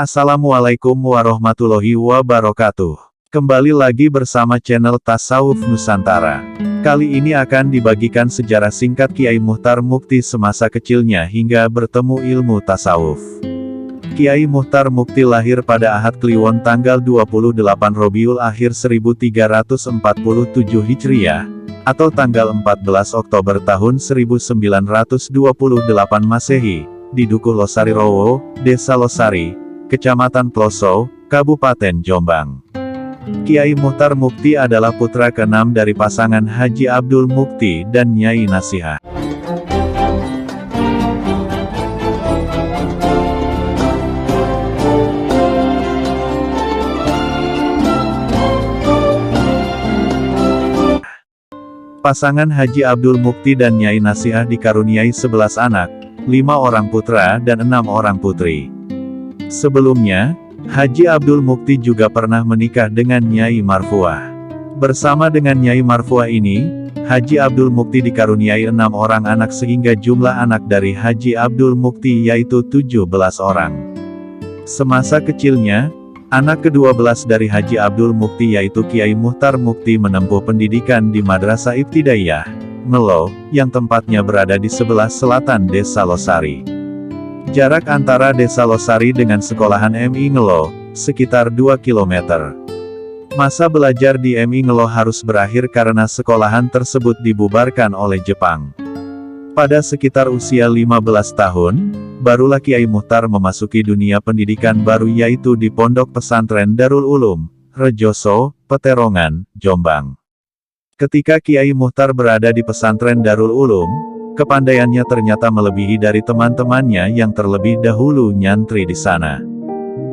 Assalamualaikum warahmatullahi wabarakatuh. Kembali lagi bersama channel Tasawuf Nusantara. Kali ini akan dibagikan sejarah singkat Kiai Muchtar Mukti semasa kecilnya hingga bertemu ilmu tasawuf. Kiai Muchtar Mukti lahir pada Ahad Kliwon tanggal 28 Robiul Akhir 1347 Hijriah, atau tanggal 14 Oktober tahun 1928 Masehi, di Dukuh Losari Rowo, Desa Losari, Kecamatan Ploso, Kabupaten Jombang. Kiai Muchtar Mukti adalah putra ke-6 dari pasangan Haji Abdul Mukti dan Nyai Nasihah. Pasangan Haji Abdul Mukti dan Nyai Nasihah dikaruniai 11 anak, 5 orang putra dan 6 orang putri. Sebelumnya, Haji Abdul Mukti juga pernah menikah dengan Nyai Marfuah. Bersama dengan Nyai Marfuah ini, Haji Abdul Mukti dikaruniai 6 orang anak sehingga jumlah anak dari Haji Abdul Mukti yaitu 17 orang. Semasa kecilnya, anak ke-12 dari Haji Abdul Mukti yaitu Kiai Muchtar Mukti menempuh pendidikan di Madrasah Ibtidaiyah, Ngelo, yang tempatnya berada di sebelah selatan Desa Losari. Jarak antara Desa Losari dengan sekolahan MI Ngelo, sekitar 2 km. Masa belajar di MI Ngelo harus berakhir karena sekolahan tersebut dibubarkan oleh Jepang. Pada sekitar usia 15 tahun, barulah Kiai Muchtar memasuki dunia pendidikan baru yaitu di Pondok Pesantren Darul Ulum, Rejoso, Peterongan, Jombang. Ketika Kiai Muchtar berada di pesantren Darul Ulum, kepandaiannya ternyata melebihi dari teman-temannya yang terlebih dahulu nyantri di sana.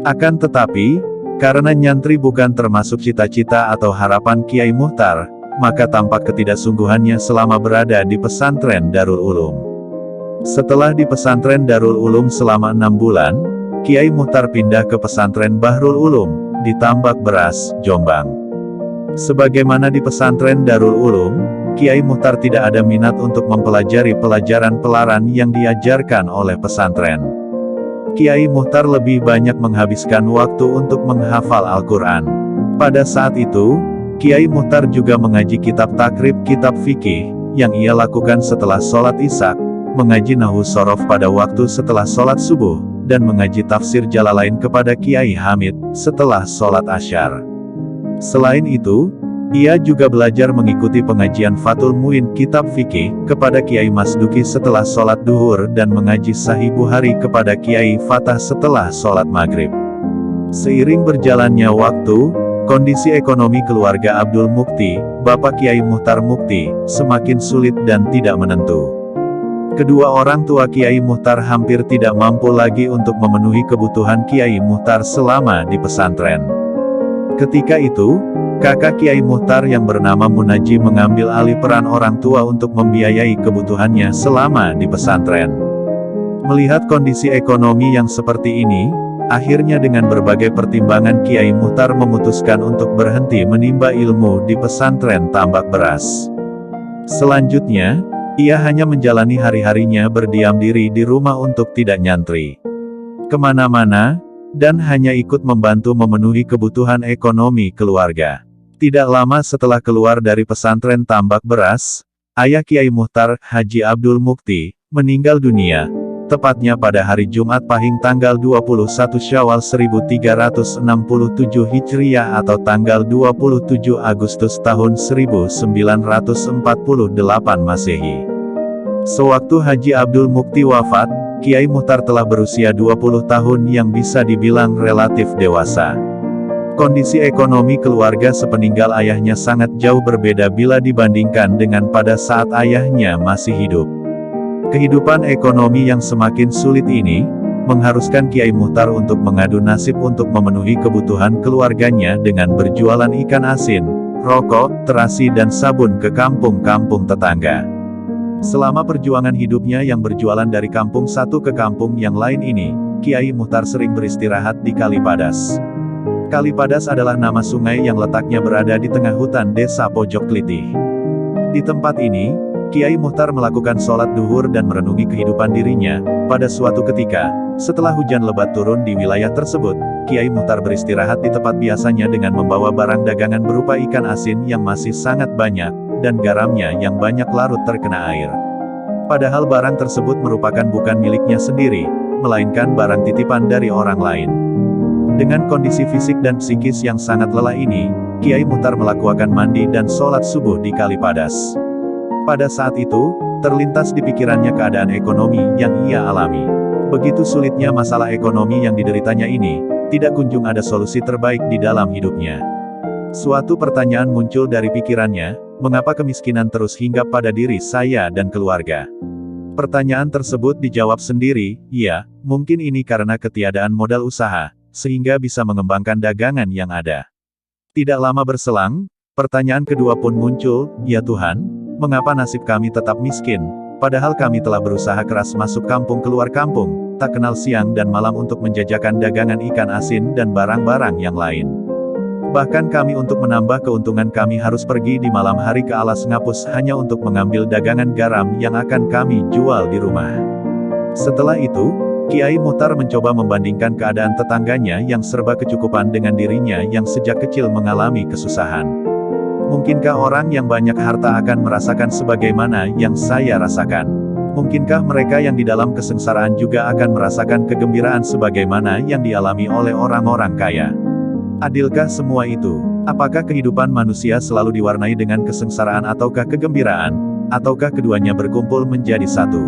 Akan tetapi, karena nyantri bukan termasuk cita-cita atau harapan Kiai Muchtar, maka tampak ketidaksungguhannya selama berada di pesantren Darul Ulum. Setelah di pesantren Darul Ulum selama 6 bulan, Kiai Muchtar pindah ke pesantren Bahrul Ulum, di Tambak Beras, Jombang. Sebagaimana di pesantren Darul Ulum, Kiai Muchtar tidak ada minat untuk mempelajari pelajaran pelaran yang diajarkan oleh pesantren. Kiai Muchtar lebih banyak menghabiskan waktu untuk menghafal Al-Quran. Pada saat itu, Kiai Muchtar juga mengaji kitab takrib kitab fikih, yang ia lakukan setelah sholat Isya, mengaji Nahwu Shorof pada waktu setelah sholat subuh, dan mengaji tafsir Jalalain kepada Kiai Hamid, setelah sholat Asyar. Selain itu, ia juga belajar mengikuti pengajian Fathul Muin kitab fikih, kepada Kiai Masduki setelah sholat duhur dan mengaji Sahih Bukhari kepada Kiai Fatah setelah sholat maghrib. Seiring berjalannya waktu, kondisi ekonomi keluarga Abdul Mukti, Bapak Kiai Muchtar Mukti, semakin sulit dan tidak menentu. Kedua orang tua Kiai Muchtar hampir tidak mampu lagi untuk memenuhi kebutuhan Kiai Muchtar selama di pesantren. Ketika itu, kakak Kiai Muchtar yang bernama Munaji mengambil alih peran orang tua untuk membiayai kebutuhannya selama di pesantren. Melihat kondisi ekonomi yang seperti ini, akhirnya dengan berbagai pertimbangan Kiai Muchtar memutuskan untuk berhenti menimba ilmu di pesantren Tambak Beras. Selanjutnya, ia hanya menjalani hari-harinya berdiam diri di rumah untuk tidak nyantri kemana-mana, dan hanya ikut membantu memenuhi kebutuhan ekonomi keluarga. Tidak lama setelah keluar dari pesantren Tambak Beras, ayah Kiai Muchtar, Haji Abdul Mukti, meninggal dunia, tepatnya pada hari Jumat Pahing tanggal 21 Syawal 1367 Hijriah atau tanggal 27 Agustus tahun 1948 Masehi. Sewaktu Haji Abdul Mukti wafat, Kiai Muchtar telah berusia 20 tahun yang bisa dibilang relatif dewasa. Kondisi ekonomi keluarga sepeninggal ayahnya sangat jauh berbeda bila dibandingkan dengan pada saat ayahnya masih hidup. Kehidupan ekonomi yang semakin sulit ini, mengharuskan Kiai Muchtar untuk mengadu nasib untuk memenuhi kebutuhan keluarganya dengan berjualan ikan asin, rokok, terasi dan sabun ke kampung-kampung tetangga. Selama perjuangan hidupnya yang berjualan dari kampung satu ke kampung yang lain ini, Kiai Muchtar sering beristirahat di Kalipadas. Kalipadas adalah nama sungai yang letaknya berada di tengah hutan desa Pojok Klitih. Di tempat ini, Kiai Muchtar melakukan sholat duhur dan merenungi kehidupan dirinya. Pada suatu ketika, Setelah hujan lebat turun di wilayah tersebut, Kiai Muchtar beristirahat di tempat biasanya dengan membawa barang dagangan berupa ikan asin yang masih sangat banyak, dan garamnya yang banyak larut terkena air. Padahal barang tersebut merupakan bukan miliknya sendiri, melainkan barang titipan dari orang lain. Dengan kondisi fisik dan psikis yang sangat lelah ini, Kiai Muchtar melakukan mandi dan sholat subuh di Kali Padas. Pada saat itu, terlintas di pikirannya keadaan ekonomi yang ia alami. Begitu sulitnya masalah ekonomi yang dideritanya ini, tidak kunjung ada solusi terbaik di dalam hidupnya. Suatu pertanyaan muncul dari pikirannya, mengapa kemiskinan terus hinggap pada diri saya dan keluarga? Pertanyaan tersebut dijawab sendiri, ya, mungkin ini karena ketiadaan modal usaha, sehingga bisa mengembangkan dagangan yang ada. Tidak lama berselang, pertanyaan kedua pun muncul, ya Tuhan, mengapa nasib kami tetap miskin? Padahal kami telah berusaha keras masuk kampung keluar kampung, tak kenal siang dan malam untuk menjajakan dagangan ikan asin dan barang-barang yang lain. Bahkan kami untuk menambah keuntungan kami harus pergi di malam hari ke alas ngapus hanya untuk mengambil dagangan garam yang akan kami jual di rumah. Setelah itu, Kiai Muchtar mencoba membandingkan keadaan tetangganya yang serba kecukupan dengan dirinya yang sejak kecil mengalami kesusahan. Mungkinkah orang yang banyak harta akan merasakan sebagaimana yang saya rasakan? Mungkinkah mereka yang di dalam kesengsaraan juga akan merasakan kegembiraan sebagaimana yang dialami oleh orang-orang kaya? Adilkah semua itu? Apakah kehidupan manusia selalu diwarnai dengan kesengsaraan ataukah kegembiraan? Ataukah keduanya berkumpul menjadi satu?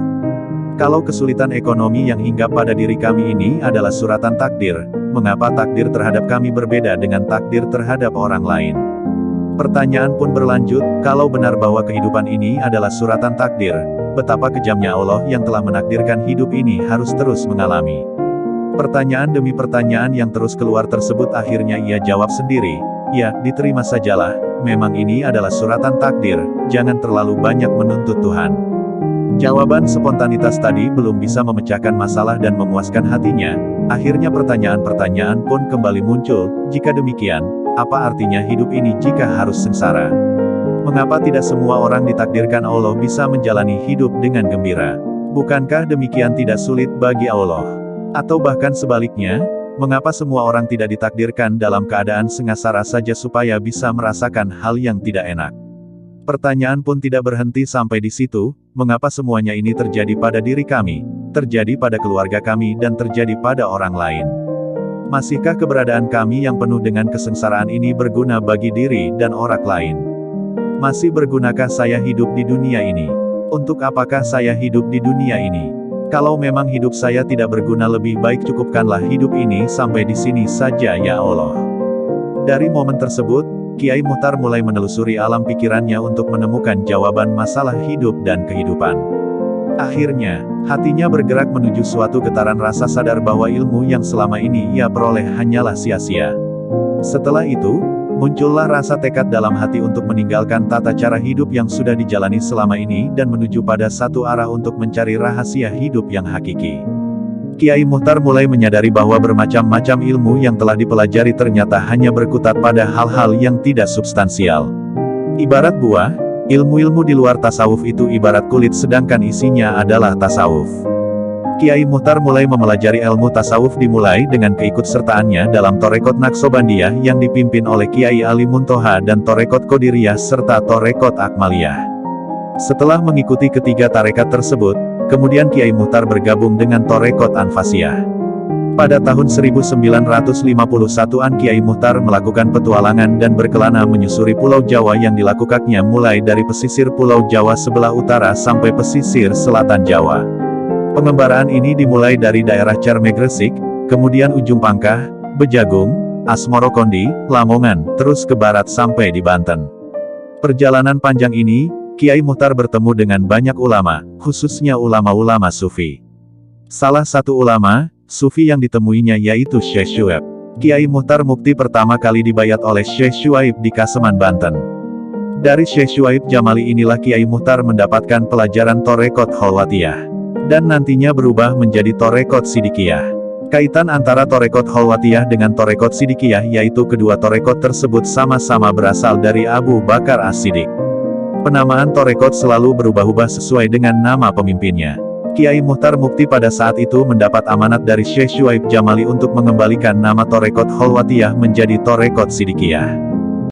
Kalau kesulitan ekonomi yang hinggap pada diri kami ini adalah suratan takdir, mengapa takdir terhadap kami berbeda dengan takdir terhadap orang lain? Pertanyaan pun berlanjut, kalau benar bahwa kehidupan ini adalah suratan takdir, betapa kejamnya Allah yang telah menakdirkan hidup ini harus terus mengalami. Pertanyaan demi pertanyaan yang terus keluar tersebut akhirnya ia jawab sendiri, ya, diterima sajalah, memang ini adalah suratan takdir, jangan terlalu banyak menuntut Tuhan. Jawaban spontanitas tadi belum bisa memecahkan masalah dan memuaskan hatinya, akhirnya pertanyaan-pertanyaan pun kembali muncul, jika demikian, apa artinya hidup ini jika harus sengsara? Mengapa tidak semua orang ditakdirkan Allah bisa menjalani hidup dengan gembira? Bukankah demikian tidak sulit bagi Allah? Atau bahkan sebaliknya, mengapa semua orang tidak ditakdirkan dalam keadaan sengsara saja supaya bisa merasakan hal yang tidak enak? Pertanyaan pun tidak berhenti sampai di situ, mengapa semuanya ini terjadi pada diri kami, terjadi pada keluarga kami dan terjadi pada orang lain? Masihkah keberadaan kami yang penuh dengan kesengsaraan ini berguna bagi diri dan orang lain? Masih bergunakah saya hidup di dunia ini? Untuk apakah saya hidup di dunia ini? Kalau memang hidup saya tidak berguna, lebih baik cukupkanlah hidup ini sampai di sini saja ya Allah. Dari momen tersebut, Kiai Muchtar mulai menelusuri alam pikirannya untuk menemukan jawaban masalah hidup dan kehidupan. Akhirnya, hatinya bergerak menuju suatu getaran rasa sadar bahwa ilmu yang selama ini ia peroleh hanyalah sia-sia. Setelah itu, muncullah rasa tekad dalam hati untuk meninggalkan tata cara hidup yang sudah dijalani selama ini dan menuju pada satu arah untuk mencari rahasia hidup yang hakiki. Kiai Muchtar mulai menyadari bahwa bermacam-macam ilmu yang telah dipelajari ternyata hanya berkutat pada hal-hal yang tidak substansial. Ibarat buah, ilmu-ilmu di luar tasawuf itu ibarat kulit sedangkan isinya adalah tasawuf. Kiai Muchtar mulai mempelajari ilmu tasawuf dimulai dengan keikutsertaannya dalam Torekot Naqsabandiyah yang dipimpin oleh Kiai Ali Muntoha dan Torekot Qadiriyah serta Torekot Akmaliyah. Setelah mengikuti ketiga tarekat tersebut, kemudian Kiai Muchtar bergabung dengan Torekot Anfasiyah. Pada tahun 1951-an Kiai Muchtar melakukan petualangan dan berkelana menyusuri Pulau Jawa yang dilakukannya mulai dari pesisir Pulau Jawa sebelah utara sampai pesisir selatan Jawa. Pengembaraan ini dimulai dari daerah Cerme Gresik, kemudian Ujung Pangkah, Bejagung, Asmorokondi, Lamongan, terus ke barat sampai di Banten. Perjalanan panjang ini, Kiai Muchtar bertemu dengan banyak ulama, khususnya ulama-ulama sufi. Salah satu ulama sufi yang ditemuinya yaitu Syekh Syuaib. Kiai Muchtar Mukti pertama kali dibayat oleh Syekh Syuaib di Kaseman, Banten. Dari Syekh Syuaib Jamali inilah Kiai Muchtar mendapatkan pelajaran Torekot Kholwatiyah, dan nantinya berubah menjadi Torekot Sidikiyah. Kaitan antara Torekot Kholwatiyah dengan Torekot Sidikiyah yaitu kedua Torekot tersebut sama-sama berasal dari Abu Bakar As-Siddiq. Penamaan Torekot selalu berubah-ubah sesuai dengan nama pemimpinnya. Kiai Muhtar Mukti pada saat itu mendapat amanat dari Syekh Syuaib Jamali untuk mengembalikan nama Torekot Kholwatiyah menjadi Torekot Sidikiyah.